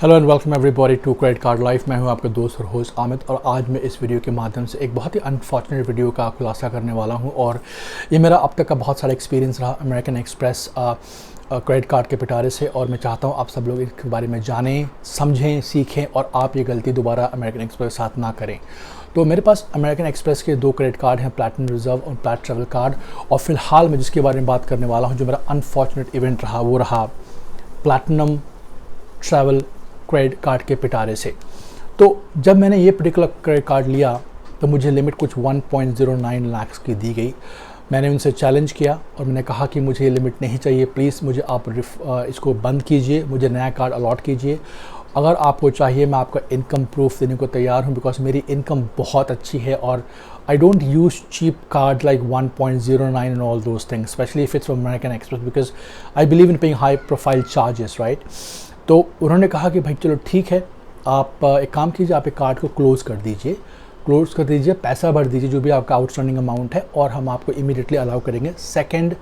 Hello and welcome everybody to credit card life. मैं हूं आपका दोस्त और होस्ट आमिद, और आज मैं इस वीडियो के माध्यम से एक बहुत ही अनफॉर्चुनेट वीडियो का खुलासा करने वाला हूं। और ये मेरा अब तक का बहुत सारा एक्सपीरियंस रहा अमेरिकन एक्सप्रेस क्रेडिट कार्ड के पिटारे से, और मैं चाहता हूं आप सब लोग इसके बारे में जानें, समझें, सीखें और आप ये गलती दोबारा अमेरिकन एक्सप्रेस के साथ ना करें। तो मेरे पास अमेरिकन एक्सप्रेस के 2 क्रेडिट कार्ड हैं, प्लैटिनम रिजर्व और प्लैट ट्रैवल कार्ड। और फिलहाल मैं जिसके बारे में बात करने वाला हूँ, जो मेरा अनफॉर्चुनेट इवेंट रहा, वो रहा प्लैटिनम ट्रैवल क्रेडिट कार्ड के पिटारे से। तो जब मैंने ये पर्टिकुलर क्रेडिट कार्ड लिया तो मुझे लिमिट कुछ 1.09 लाख की दी गई। मैंने उनसे चैलेंज किया और मैंने कहा कि मुझे ये लिमिट नहीं चाहिए, प्लीज़ मुझे आप इसको बंद कीजिए, मुझे नया कार्ड अलॉट कीजिए। अगर आपको चाहिए मैं आपका इनकम प्रूफ देने को तैयार हूँ, बिकॉज मेरी इनकम बहुत अच्छी है और I don't use cheap card like 1.09 and all those things, specially if it's American Express, because I believe in paying high profile charges, right. तो उन्होंने कहा कि भाई चलो ठीक है, आप एक काम कीजिए, आप एक कार्ड को क्लोज़ कर दीजिए, पैसा भर दीजिए जो भी आपका आउटस्टैंडिंग अमाउंट है, और हम आपको इमीडिएटली अलाउ करेंगे सेकंड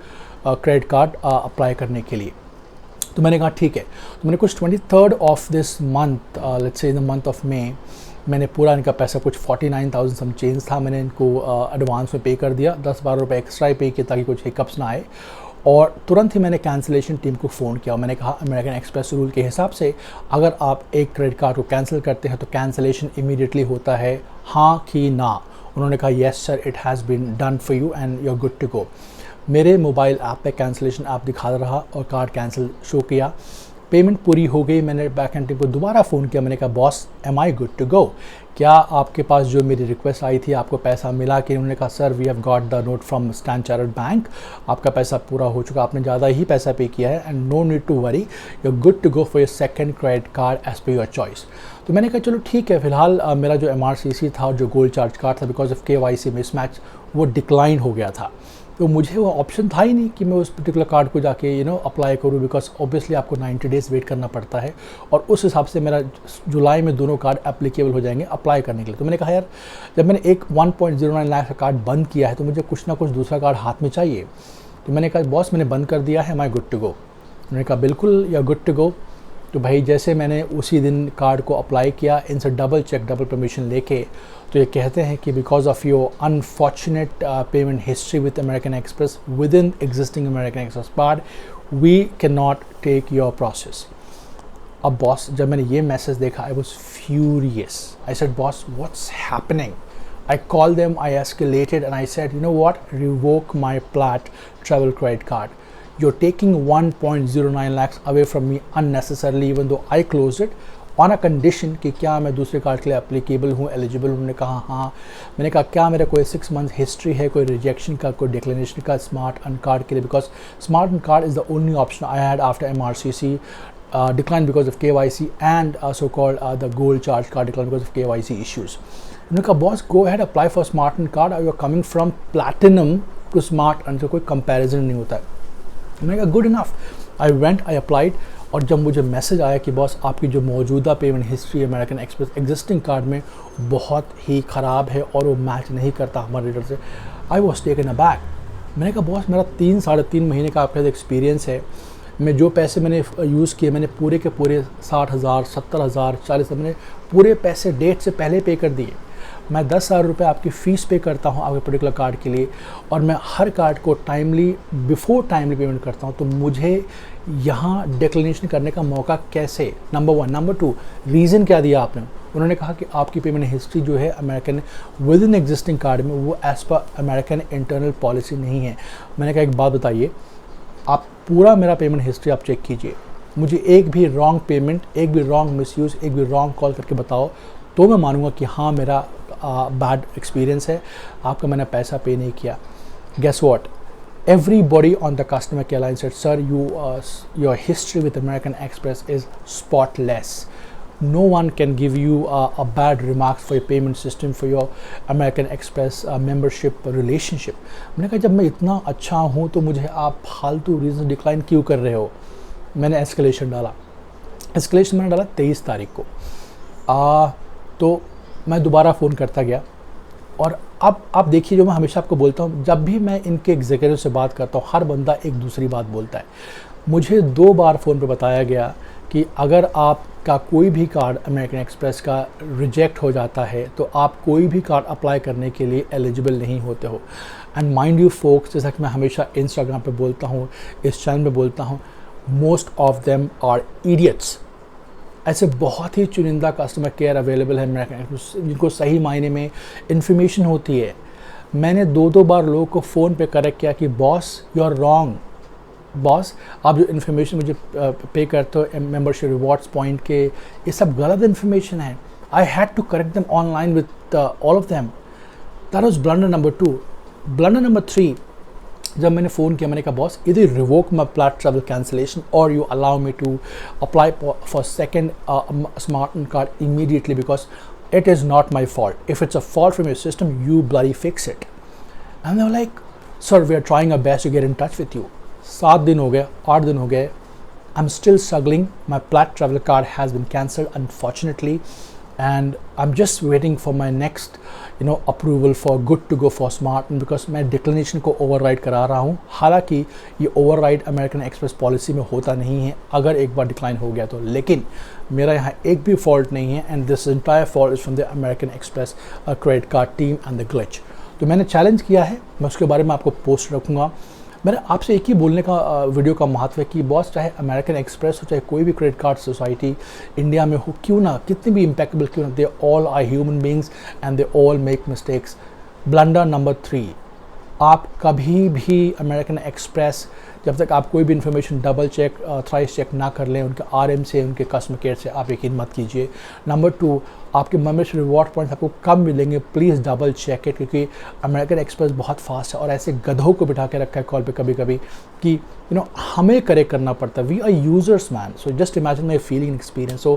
क्रेडिट कार्ड अप्लाई करने के लिए। तो मैंने कहा ठीक है। तो मैंने कुछ 23rd of this month, let's say in the month of May, मैंने पूरा इनका पैसा कुछ 49,000 सम चेंज था, मैंने इनको एडवांस में पे कर दिया। 10-12 रुपये एक्स्ट्रा ही पे किए ताकि कुछ हिकअप्स ना आए। और तुरंत ही मैंने कैंसिलेशन टीम को फ़ोन किया और मैंने कहा अमेरिकन एक्सप्रेस रूल के हिसाब से अगर आप एक क्रेडिट कार्ड को कैंसिल करते हैं तो कैंसिलेशन इमीडिएटली होता है, हाँ कि ना। उन्होंने कहा yes sir, it has been done for you and you are good to go. मेरे मोबाइल ऐप पे कैंसिलेशन ऐप दिखा रहा और कार्ड कैंसिल शो किया, पेमेंट पूरी हो गई। मैंने बैक एंड टीम को दोबारा फ़ोन किया, मैंने कहा boss am I good to go, क्या आपके पास जो मेरी रिक्वेस्ट आई थी आपको पैसा मिला कि? उन्होंने कहा sir we have got the note from stand chartered bank, आपका पैसा पूरा हो चुका, आपने ज़्यादा ही पैसा पे किया है and no need to worry, you are good to go for your second credit card as per your choice. तो मैंने कहा चलो ठीक है। फिलहाल मेरा जो MRCC था और जो गोल्ड चार्ज कार्ड था, बिकॉज ऑफ KYC मिसमैच, वो डिक्लाइन हो गया था। तो मुझे वो ऑप्शन था ही नहीं कि मैं उस पर्टिकुलर कार्ड को जाके अप्लाई करूँ, बिकॉज ऑब्वियसली आपको 90 डेज़ वेट करना पड़ता है, और उस हिसाब से मेरा जुलाई में दोनों कार्ड एप्लीकेबल हो जाएंगे अप्लाई करने के लिए। तो मैंने कहा यार, जब मैंने एक 1.09 लाख का कार्ड बंद किया है तो मुझे कुछ ना कुछ दूसरा कार्ड हाथ में चाहिए। तो मैंने कहा बॉस मैंने बंद कर दिया है, am I good to go? उन्होंने कहा बिल्कुल you are good to go. तो भाई जैसे मैंने उसी दिन कार्ड को अप्लाई किया, इनसे डबल परमिशन लेके, तो ये कहते हैं कि because of your unfortunate payment history with American Express within existing American Express card, we can not take your process. अब बॉस, जब मैंने ये मैसेज देखा, I was furious. I said boss what's happening? I called them, I escalated and I said, you know what, revoke my Plaid travel credit card. You're taking 1.09 lakhs away from me unnecessarily, even though I closed it on a condition कि क्या मैं दूसरे card के लिए applicable हूँ, eligible. उन्होंने कहा हाँ। मैंने कहा क्या मेरा कोई 6 मंथ हिस्ट्री है, कोई रिजेक्शन का, कोई डिक्लेरेशन का स्मार्ट अन कार्ड के लिए? Because smart earn card is the only option I had after MRCC declined because of KYC and so called the gold charge card declined because of KYC issues. उन्होंने कहा boss go ahead apply for smart end card, you are coming from platinum to smart end, कोई comparison नहीं होता है। मैंने कहा good enough. I went, I applied, और जब मुझे मैसेज आया कि बॉस आपकी जो मौजूदा payment history American express existing card में बहुत ही ख़राब है और वो मैच नहीं करता हमारे रेडर से, आई वॉज टेकन अबैक। मैंने कहा बॉस मेरा 3-3.5 महीने का आपके साथ एक्सपीरियंस है, मैं जो पैसे मैंने यूज़ किए, मैंने पूरे के पूरे 60,000, 70,000, 40,000 मैंने पूरे पैसे डेट से पहले पे कर दिए। मैं 10,000 रुपये आपकी फ़ीस पे करता हूँ आपके पर्टिकुलर कार्ड के लिए, और मैं हर कार्ड को बिफोर टाइमली पेमेंट करता हूँ। तो मुझे यहाँ डिक्लेरेशन करने का मौका कैसे? नंबर 1। नंबर 2, रीज़न क्या दिया आपने? उन्होंने कहा कि आपकी पेमेंट हिस्ट्री जो है American with in existing card में, वो as per American internal policy नहीं है। मैंने कहा एक बात बताइए, आप पूरा मेरा पेमेंट हिस्ट्री आप चेक कीजिए, मुझे एक भी रॉन्ग पेमेंट, एक भी रॉन्ग मिसयूज़, एक भी रॉन्ग कॉल करके बताओ तो मैं मानूंगा कि हाँ मेरा बैड एक्सपीरियंस है, आपका मैंने पैसा पे नहीं किया। Guess what, everybody on the customer care line said sir your history with American Express is spotless, no one can give you a bad remarks for your payment system, for your American Express membership relationship. मैंने कहा जब मैं इतना अच्छा हूँ तो मुझे आप फालतू रीज़न डिक्लाइन क्यों कर रहे हो? मैंने एस्केलेशन डाला 23 तारीख को। तो मैं दोबारा फ़ोन करता गया, और अब आप देखिए, जो मैं हमेशा आपको बोलता हूँ, जब भी मैं इनके एग्जीक्यूटिव से बात करता हूँ हर बंदा एक दूसरी बात बोलता है। मुझे 2 बार फ़ोन पे बताया गया कि अगर आपका कोई भी कार्ड अमेरिकन एक्सप्रेस का रिजेक्ट हो जाता है तो आप कोई भी कार्ड अप्लाई करने के लिए एलिजिबल नहीं होते हो। एंड माइंड यू फोक्स, जैसा कि मैं हमेशा इंस्टाग्राम पे बोलता हूँ, इस चैनल पे बोलता हूँ, most of them are idiots. ऐसे बहुत ही चुनिंदा कस्टमर केयर अवेलेबल है अमेरिकन एक्सप्रेस जिनको सही मायने में इंफॉर्मेशन होती है। मैंने 2 बार लोगों को फ़ोन पे करेक्ट किया कि boss you are wrong, boss आप जो इन्फॉर्मेशन मुझे पे करते हो मेंबरशिप रिवॉर्ड्स पॉइंट के, ये सब गलत इन्फॉर्मेशन है। I had to correct them online with all of them. That was blunder number 2। Blunder number 3, जब मैंने फ़ोन किया मैंने कहा बॉस इधर revoke my flight travel cancellation और you allow me to apply for second smart card immediately because it is not my fault. If it's a fault from your system, you bloody fix it. And they were like, sir, we are trying our best to get in touch with you. 7 दिन हो गए, 8 दिन हो गए, I'm still struggling. My Plaid travel card has been cancelled unfortunately, and I'm just waiting for my next approval for good to go for smart because मैं declination को override करा रहा हूँ। हालांकि ये override अमेरिकन एक्सप्रेस पॉलिसी में होता नहीं है अगर एक बार डिक्लाइन हो गया तो, लेकिन मेरा यहाँ एक भी फॉल्ट नहीं है and this entire fault is from the American express credit card team and the glitch. तो मैंने चैलेंज किया है, मैं उसके बारे में आपको पोस्ट रखूँगा। मैंने आपसे एक ही बोलने का वीडियो का महत्व है कि बॉस चाहे अमेरिकन एक्सप्रेस हो चाहे कोई भी क्रेडिट कार्ड सोसाइटी इंडिया में हो क्यों ना, कितनी भी इम्पेक्टेबल क्यों ना, they all are human beings and they all make mistakes. Blunder number 3, आप कभी भी अमेरिकन एक्सप्रेस जब तक आप कोई भी information double check thrice check ना कर लें उनके RM से, उनके कस्टमर केयर से, आप यकीन मत कीजिए। नंबर 2, आपके मेंबरशिप रिवॉर्ड पॉइंट्स आपको कम मिलेंगे, प्लीज़ डबल चेक इट क्योंकि अमेरिकन एक्सप्रेस बहुत फास्ट है और ऐसे गधों को बिठा के रखा है कॉल पे कभी कभी कि हमें करेक्ट करना पड़ता है। We are users man, so just imagine my feeling experience. So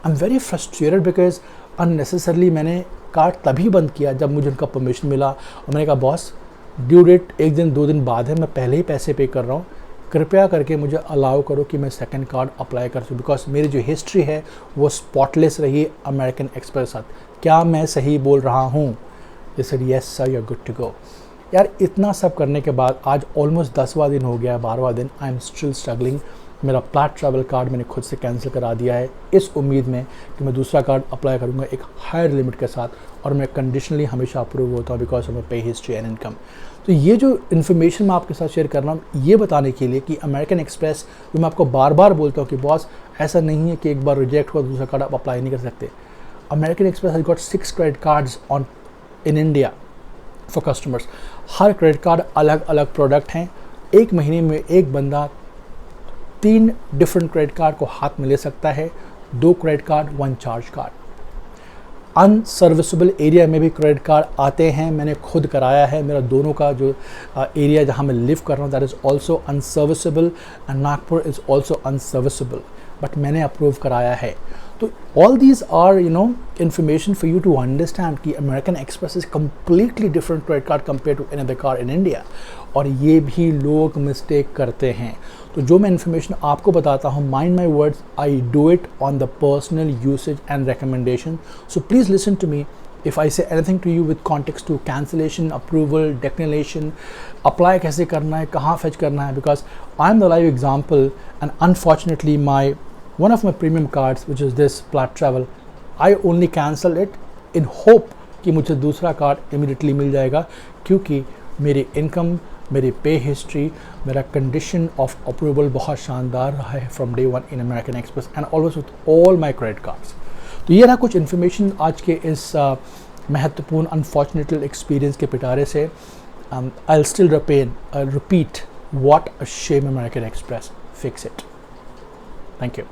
I am very frustrated because unnecessarily मैंने कार्ड तभी बंद किया जब मुझे उनका परमिशन मिला और मैंने कहा बॉस ड्यू डेट 1 दिन 2 दिन बाद है, मैं पहले ही पैसे पे कर रहा हूँ, कृपया करके मुझे अलाउ करो कि मैं सेकंड कार्ड अप्लाई कर सकूँ बिकॉज मेरी जो हिस्ट्री है वो स्पॉटलेस रही है अमेरिकन एक्सप्रेस साथ। क्या मैं सही बोल रहा हूँ? They said yes sir you are good to go. यार इतना सब करने के बाद आज ऑलमोस्ट 10वां दिन हो गया, 12वां दिन, आई एम स्टिल स्ट्रगलिंग। मेरा प्लाट ट्रैवल कार्ड मैंने खुद से कैंसिल करा दिया है इस उम्मीद में कि मैं दूसरा कार्ड अप्लाई करूँगा एक हायर लिमिट के साथ और मैं कंडीशनली हमेशा अप्रूव होता हूँ बिकॉज ऑफ माई पे हिस्ट्री एंड इनकम। तो ये जो इन्फॉर्मेशन मैं आपके साथ शेयर कर रहा हूँ ये बताने के लिए कि अमेरिकन एक्सप्रेस, जो मैं आपको बार बार बोलता हूँ कि बॉस ऐसा नहीं है कि एक बार रिजेक्ट हुआ दूसरा कार्ड आप अप्लाई नहीं कर सकते। American express has got 6 credit cards on in India for customers. Her credit card अलग अलग प्रोडक्ट हैं। एक महीने में एक बंदा 3 डिफरेंट क्रेडिट कार्ड को हाथ में ले सकता है, 2 credit card 1 charge card. Unserviceable area में भी क्रेडिट कार्ड आते हैं, मैंने खुद कराया है। मेरा दोनों का जो एरिया जहाँ मैं लिव कर रहा हूँ that is also unserviceable and Nagpur is also unserviceable, but मैंने अप्रूव कराया है। तो all these are information for you to understand कि American Express is completely different credit card compare to any other card in India, और ये भी लोग mistake करते हैं। तो जो मैं इन्फॉर्मेशन आपको बताता हूँ, mind my words, I do it on the personal usage and recommendation. So please listen to me if I say anything to you with context to cancellation, approval, declination, apply कैसे करना है, कहाँ fetch करना है, because I am the live example and unfortunately one of my premium cards which is this Plaid Travel, I only cancel it in hope कि मुझे दूसरा card immediately मिल जाएगा क्योंकि मेरी इनकम, मेरी पे हिस्ट्री, मेरा कंडीशन ऑफ अप्रूवल बहुत शानदार रहा है from day 1 in American express and always with all my credit cards. तो ये रहा कुछ इन्फॉर्मेशन आज के इस महत्वपूर्ण अनफॉर्चुनेट एक्सपीरियंस के पिटारे से। I will still repeat what a shame American express, fix it. Thank you.